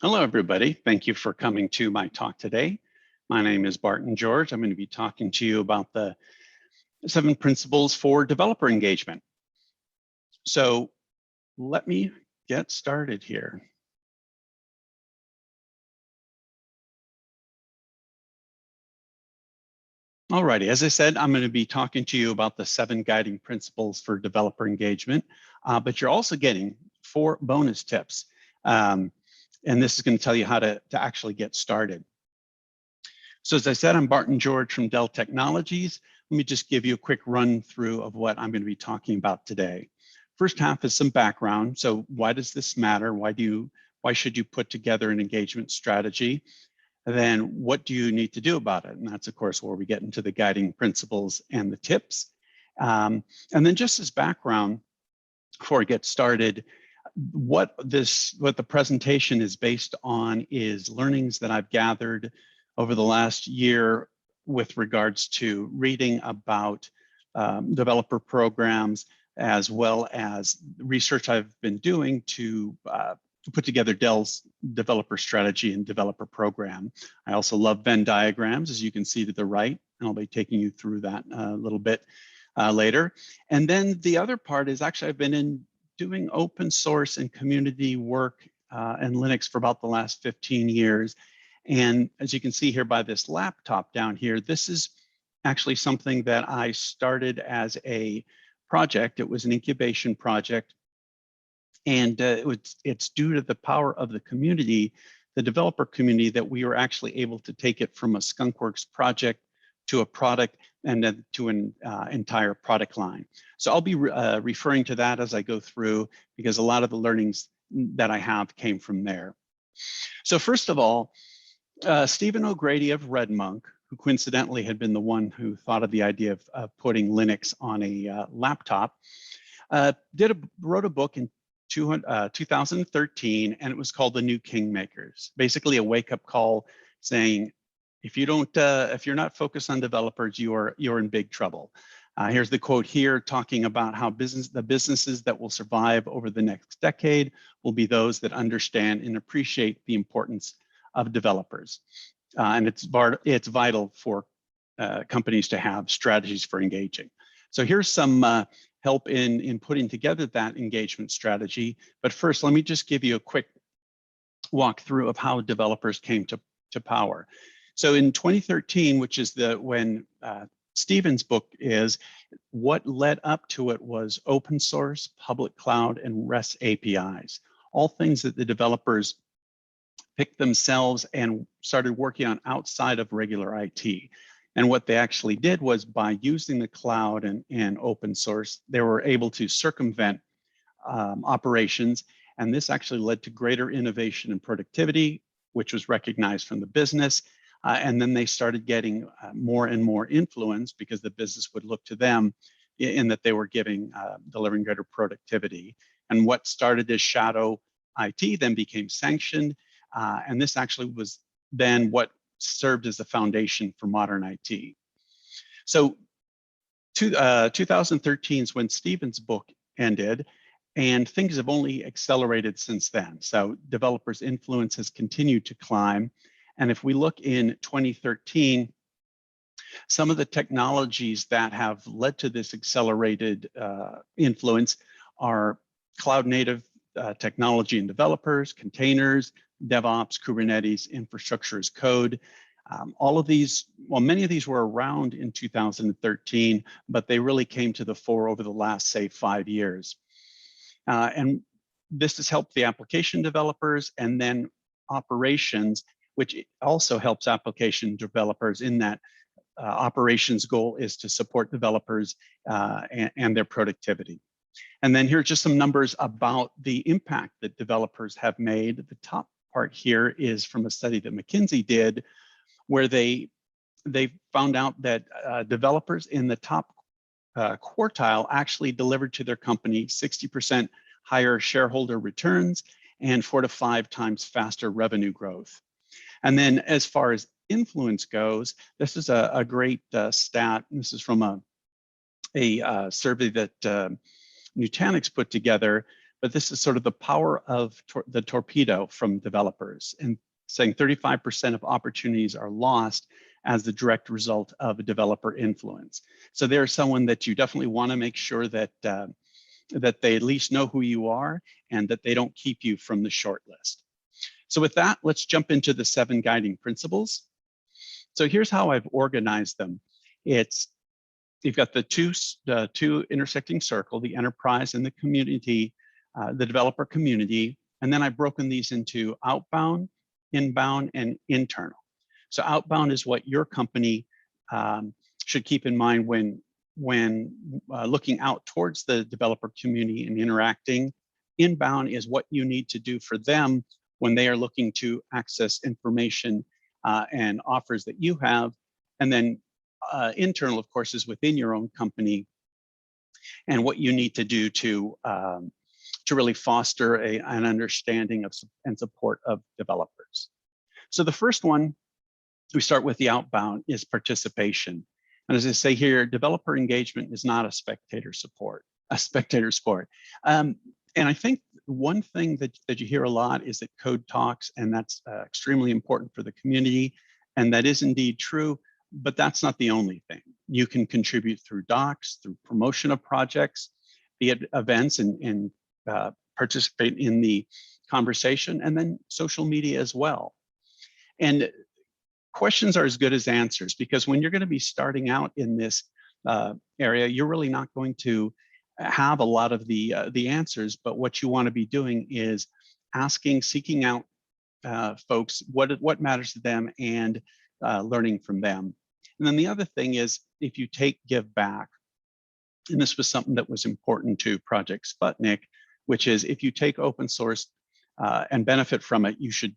Hello, everybody. Thank you for coming to my talk today. My name is Barton George. I'm going to be talking to you about the 7 principles for developer engagement. So let me get started here. Alrighty, as I said, I'm going to be talking to you about the 7 guiding principles for developer engagement, but you're also getting 4 bonus tips. And this is going to tell you how to actually get started. So as I said, I'm Barton George from Dell Technologies. Let me just give you a quick run through of what I'm going to be talking about today. First half is some background. So why does this matter? Why should you put together an engagement strategy? And then what do you need to do about it? And that's, of course, where we get into the guiding principles and the tips. And then just as background, before I get started, what the presentation is based on is learnings that I've gathered over the last year with regards to reading about developer programs, as well as research I've been doing to put together Dell's developer strategy and developer program. I also love Venn diagrams, as you can see to the right, and I'll be taking you through that a little bit later. And then the other part is actually I've been doing open source and community work and Linux for about the last 15 years. And as you can see here by this laptop down here, this is actually something that I started as a project. It was an incubation project. And it's due to the power of the community, the developer community, that we were actually able to take it from a skunkworks project to a product and then to an entire product line. So I'll be referring to that as I go through, because a lot of the learnings that I have came from there. So first of all, Stephen O'Grady of RedMonk, who coincidentally had been the one who thought of the idea of putting Linux on a laptop, wrote a book in 2013, and it was called The New Kingmakers. Basically a wake-up call saying, if you're not focused on developers, you're in big trouble. Here's the quote here, talking about how the businesses that will survive over the next decade will be those that understand and appreciate the importance of developers. And it's vital for companies to have strategies for engaging. So here's some help in putting together that engagement strategy. But first, let me just give you a quick walkthrough of how developers came to power. So in 2013, which is when Stephen's book is, what led up to it was open source, public cloud, and REST APIs, all things that the developers picked themselves and started working on outside of regular IT. And what they actually did was, by using the cloud and open source, they were able to circumvent operations. And this actually led to greater innovation and productivity, which was recognized from the business. And then they started getting more and more influence, because the business would look to them in that they were delivering greater productivity. And what started as shadow IT then became sanctioned. And this actually was then what served as the foundation for modern IT. So 2013 is when Stephen's book ended, and things have only accelerated since then. So developers' influence has continued to climb. And if we look in 2013, some of the technologies that have led to this accelerated influence are cloud native technology and developers, containers, DevOps, Kubernetes, infrastructure as code. All of these, well, many of these were around in 2013, but they really came to the fore over the last, say, 5 years. And this has helped the application developers, and then operations, which also helps application developers in that operations goal is to support developers and their productivity. And then here are just some numbers about the impact that developers have made. The top part here is from a study that McKinsey did, where they found out that developers in the top quartile actually delivered to their company 60% higher shareholder returns and 4 to 5 times faster revenue growth. And then as far as influence goes, this is a great stat. This is from a survey that Nutanix put together, but this is sort of the power of the torpedo from developers, and saying 35% of opportunities are lost as the direct result of a developer influence. So there's someone that you definitely want to make sure that that they at least know who you are and that they don't keep you from the short list. So with that, let's jump into the 7 guiding principles. So here's how I've organized them. You've got the two intersecting circle, the enterprise and the community, the developer community, and then I've broken these into outbound, inbound, and internal. So outbound is what your company should keep in mind when looking out towards the developer community and interacting. Inbound is what you need to do for them when they are looking to access information and offers that you have. And then internal, of course, is within your own company and what you need to do to really foster an understanding of and support of developers. So the first one, we start with the outbound, is participation. And as I say here, developer engagement is not a spectator sport. And I think one thing that you hear a lot is that code talks, and that's extremely important for the community. And that is indeed true, but that's not the only thing. You can contribute through docs, through promotion of projects, be it events, and participate in the conversation, and then social media as well. And questions are as good as answers, because when you're going to be starting out in this area, you're really not going to have a lot of the answers. But what you want to be doing is asking, seeking out folks what matters to them, and learning from them. And then the other thing is, if you give back, and this was something that was important to Project Sputnik, which is if you take open source and benefit from it, you should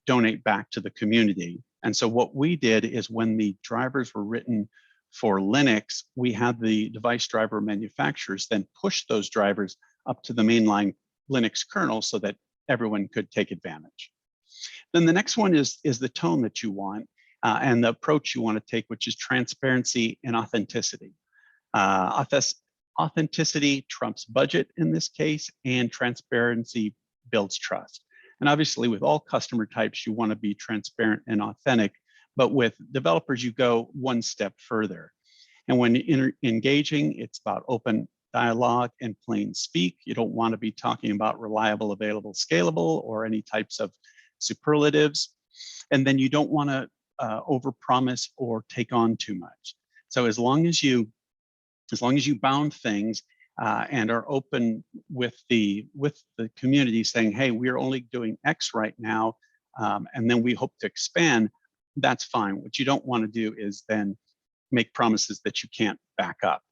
donate back to the community. And so what we did is, when the drivers were written for Linux, we had the device driver manufacturers then push those drivers up to the mainline Linux kernel so that everyone could take advantage. Then the next one is the tone that you want and the approach you want to take, which is transparency and authenticity. Authenticity trumps budget in this case, and transparency builds trust. And obviously, with all customer types, you want to be transparent and authentic, but with developers, you go one step further. And when engaging, it's about open dialogue and plain speak. You don't want to be talking about reliable, available, scalable, or any types of superlatives. And then you don't want to overpromise or take on too much. So as long as you bound things and are open with the community, saying, hey, we're only doing X right now, and then we hope to expand, that's fine. What you don't want to do is then make promises that you can't back up.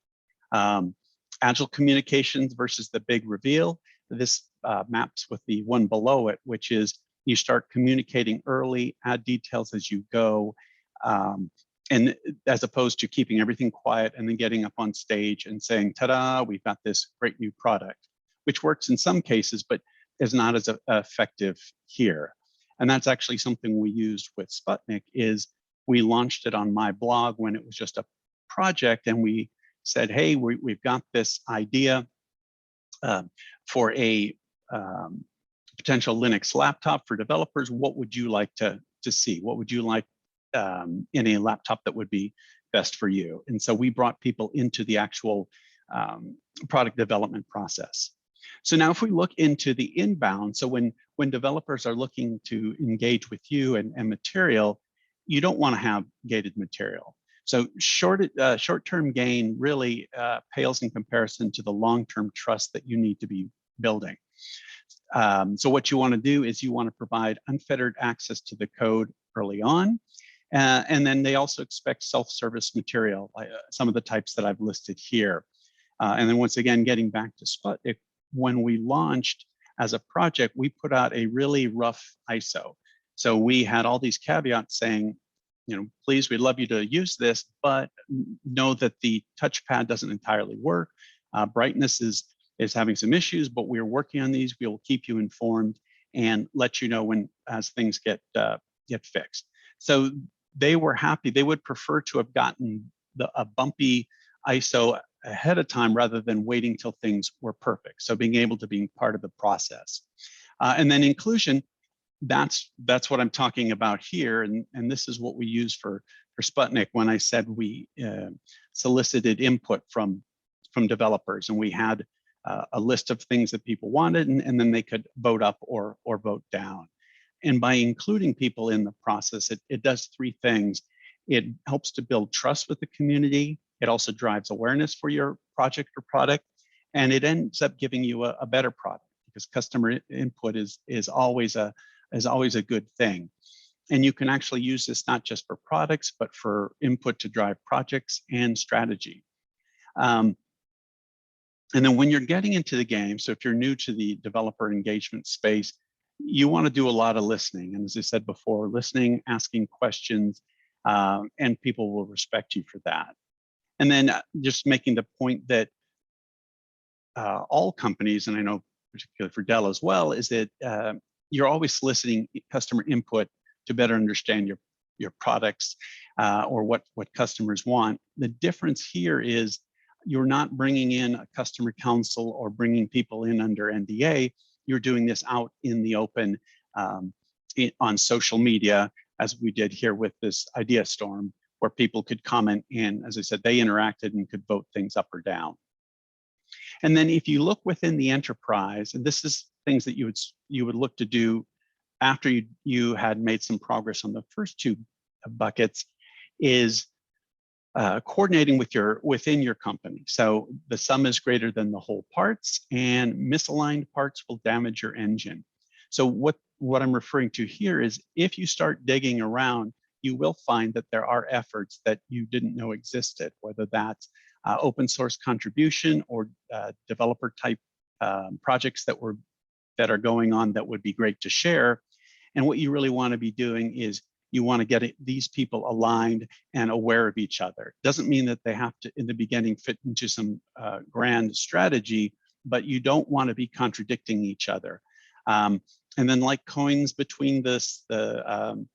Agile communications versus the big reveal. This maps with the one below it, which is you start communicating early, add details as you go, and as opposed to keeping everything quiet and then getting up on stage and saying, ta-da, we've got this great new product, which works in some cases, but is not as effective here. And that's actually something we used with Sputnik. Is we launched it on my blog when it was just a project, and we said, hey, we've got this idea for a potential Linux laptop for developers. What would you like to see? What would you like in a laptop that would be best for you? And so we brought people into the actual product development process. So now if we look into the inbound, so when developers are looking to engage with you and material, you don't want to have gated material. So short-term gain really pales in comparison to the long-term trust that you need to be building. So what you want to do is you want to provide unfettered access to the code early on. And then they also expect self-service material, like some of the types that I've listed here. And then once again, getting back to Sputnik, when we launched as a project, we put out a really rough ISO. So we had all these caveats saying, please, we'd love you to use this, but know that the touchpad doesn't entirely work. Brightness is having some issues, but we're working on these. We will keep you informed and let you know as things get fixed. So they were happy. They would prefer to have gotten a bumpy ISO ahead of time rather than waiting till things were perfect. So being able to be part of the process. And then inclusion, that's what I'm talking about here. And this is what we use for Sputnik when I said we solicited input from developers, and we had a list of things that people wanted, and then they could vote up or vote down. And by including people in the process, it does three things. It helps to build trust with the community. It also drives awareness for your project or product, and it ends up giving you a better product, because customer input is always a good thing. And you can actually use this not just for products, but for input to drive projects and strategy. And then when you're getting into the game, so if you're new to the developer engagement space, you want to do a lot of listening. And as I said before, listening, asking questions, and people will respect you for that. And then just making the point that all companies, and I know particularly for Dell as well, is that you're always soliciting customer input to better understand your products or what customers want. The difference here is you're not bringing in a customer council or bringing people in under NDA. You're doing this out in the open on social media, as we did here with this idea storm, where people could comment, and as I said, they interacted and could vote things up or down. And then if you look within the enterprise, and this is things that you would look to do after you had made some progress on the first two buckets, is coordinating within your company. So the sum is greater than the whole parts, and misaligned parts will damage your engine. So what I'm referring to here is, if you start digging around, you will find that there are efforts that you didn't know existed, whether that's open source contribution or developer type projects that are going on that would be great to share. And what you really want to be doing is you want to get these people aligned and aware of each other. Doesn't mean that they have to, in the beginning, fit into some grand strategy, but you don't want to be contradicting each other. And then, like coins between the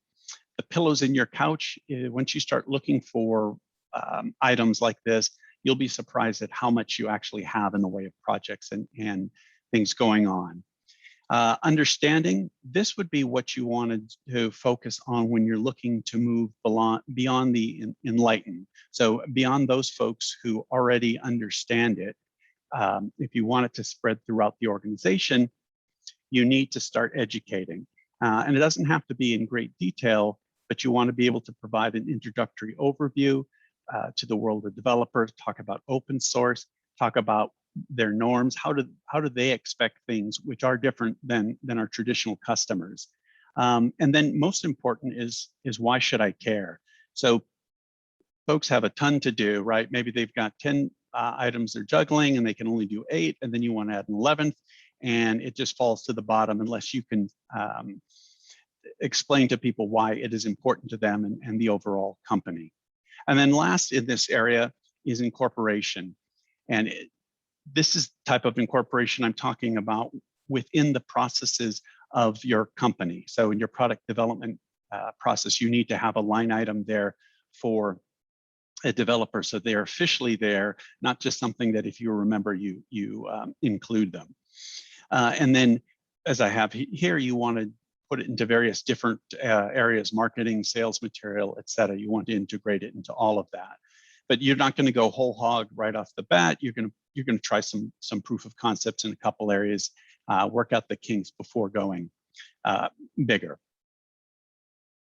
pillows in your couch, once you start looking for items like this, you'll be surprised at how much you actually have in the way of projects and things going on. Understanding, this would be what you wanted to focus on when you're looking to move beyond the enlightened. So beyond those folks who already understand it, if you want it to spread throughout the organization, you need to start educating. And it doesn't have to be in great detail, but you want to be able to provide an introductory overview to the world of developers, talk about open source, talk about their norms, how do they expect things which are different than our traditional customers. And then most important is why should I care? So folks have a ton to do, right? Maybe they've got 10 items they're juggling and they can only do 8, and then you want to add an 11th, and it just falls to the bottom unless you can explain to people why it is important to them and the overall company. And then last in this area is incorporation. And this is the type of incorporation I'm talking about within the processes of your company. So in your product development process, you need to have a line item there for a developer, so they're officially there, not just something that if you remember, you include them. And then, as I have here, you want to put it into various different areas: marketing, sales material, et cetera. You want to integrate it into all of that. But you're not going to go whole hog right off the bat. You're going to try some proof of concepts in a couple areas, work out the kinks before going bigger.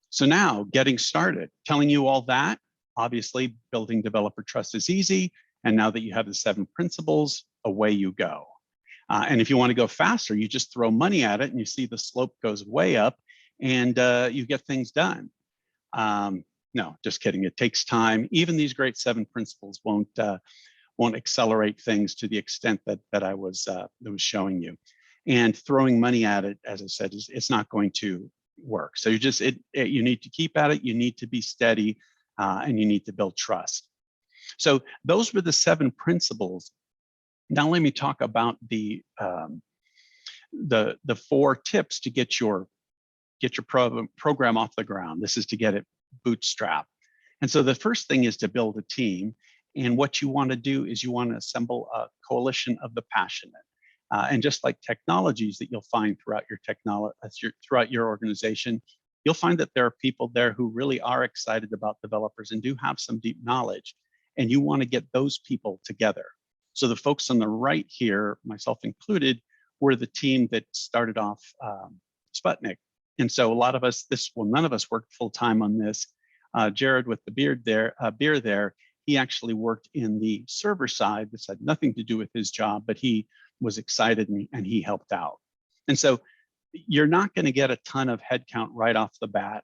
So now, getting started, telling you all that, obviously building developer trust is easy. And now that you have the 7 principles, away you go. And if you want to go faster, you just throw money at it and you see the slope goes way up, and you get things done. No, just kidding. It takes time. Even these great 7 principles won't accelerate things to the extent that I was showing you. And throwing money at it, as I said, it's not going to work. So you need to keep at it. You need to be steady, and you need to build trust. So those were the 7 principles. Now let me talk about the 4 tips to get your program off the ground. This is to get it bootstrapped. And so the first thing is to build a team. And what you want to do is you want to assemble a coalition of the passionate. And just like technologies that you'll find throughout throughout your organization, you'll find that there are people there who really are excited about developers and do have some deep knowledge. And you want to get those people together. So the folks on the right here, myself included, were the team that started off Sputnik. And so a lot of us, none of us worked full time on this. Jared with the beard there, he actually worked in the server side. This had nothing to do with his job, but he was excited and he helped out. And so you're not going to get a ton of headcount right off the bat.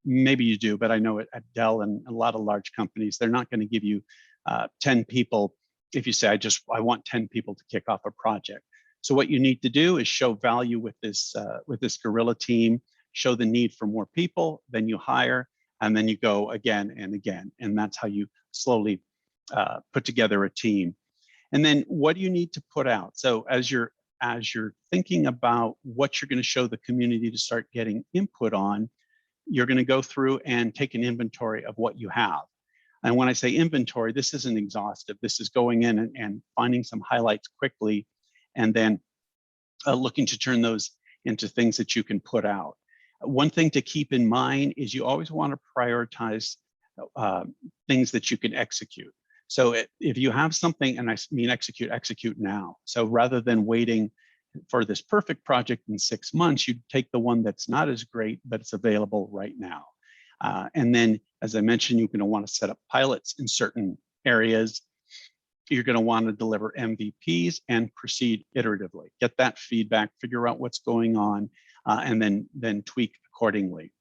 Maybe you do, but I know at Dell and a lot of large companies, they're not going to give you 10 people if you say, I want 10 people to kick off a project. So what you need to do is show value with this guerrilla team, show the need for more people, then you hire, and then you go again and again. And that's how you slowly put together a team. And then what do you need to put out? So as you're thinking about what you're going to show the community to start getting input on, you're going to go through and take an inventory of what you have. And when I say inventory, this isn't exhaustive. This is going in and finding some highlights quickly, and then looking to turn those into things that you can put out. One thing to keep in mind is you always want to prioritize things that you can execute. So if you have something, and I mean execute now. So rather than waiting for this perfect project in 6 months, you take the one that's not as great, but it's available right now. And then, as I mentioned, you're going to want to set up pilots in certain areas. You're going to want to deliver MVPs and proceed iteratively. Get that feedback, figure out what's going on, and then tweak accordingly.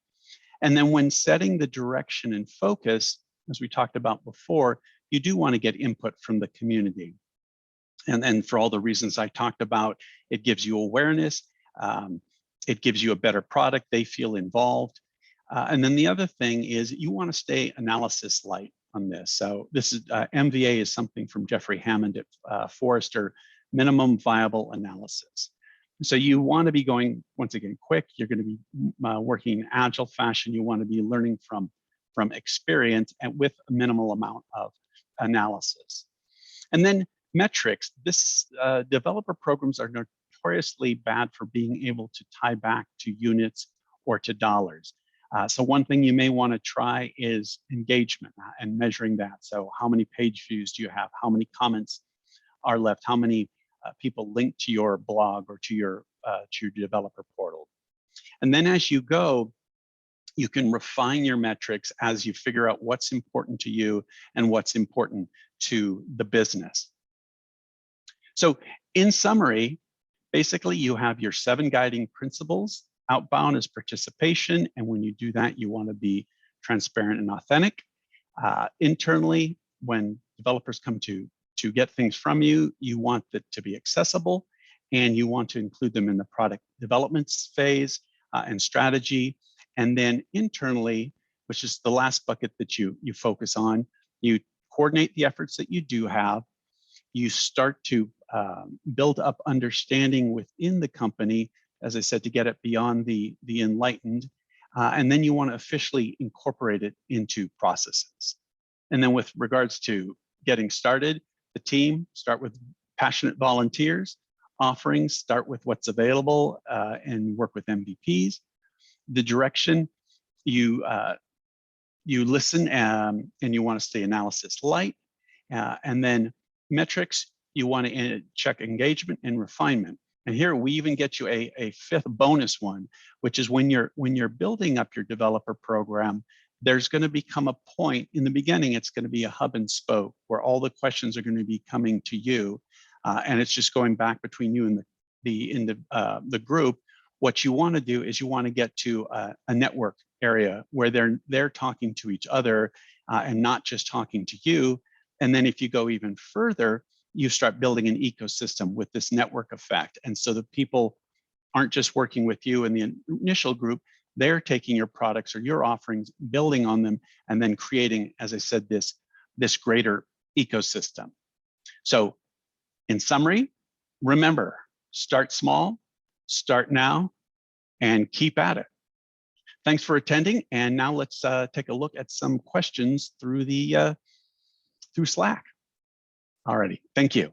And then when setting the direction and focus, as we talked about before, you do want to get input from the community. And for all the reasons I talked about, it gives you awareness, it gives you a better product, they feel involved. And then the other thing is you want to stay analysis light on this. So this is MVA is something from Jeffrey Hammond at Forrester, minimum viable analysis. So you want to be going, once again, quick. You're going to be working in agile fashion. You want to be learning from experience and with a minimal amount of analysis. And then metrics. This developer programs are notoriously bad for being able to tie back to units or to dollars. So one thing you may want to try is engagement and measuring that. So how many page views do you have? How many comments are left? How many people link to your blog or to your developer portal? And then as you go, you can refine your metrics as you figure out what's important to you and what's important to the business. So in summary, basically you have your 7 guiding principles. Outbound is participation, and when you do that, you want to be transparent and authentic. Internally, when developers come to get things from you, you want it to be accessible, and you want to include them in the product development phase and strategy. And then internally, which is the last bucket that you focus on, you coordinate the efforts that you do have. You start to build up understanding within the company, as I said, to get it beyond the enlightened. And then you want to officially incorporate it into processes. And then with regards to getting started, the team, start with passionate volunteers. Offerings, start with what's available and work with MVPs. The direction, you listen and you want to stay analysis light. And then metrics, you want to check engagement and refinement. And here we even get you a 5th bonus one, which is when you're building up your developer program, there's going to become a point in the beginning. It's going to be a hub and spoke where all the questions are going to be coming to you, and it's just going back between you and the group. What you want to do is you want to get to a network area where they're talking to each other and not just talking to you. And then if you go even further, you start building an ecosystem with this network effect. And so the people aren't just working with you in the initial group, they're taking your products or your offerings, building on them, and then creating, as I said, this greater ecosystem. So in summary, remember, start small, start now, and keep at it. Thanks for attending. And now let's take a look at some questions through the through Slack. Alrighty, thank you.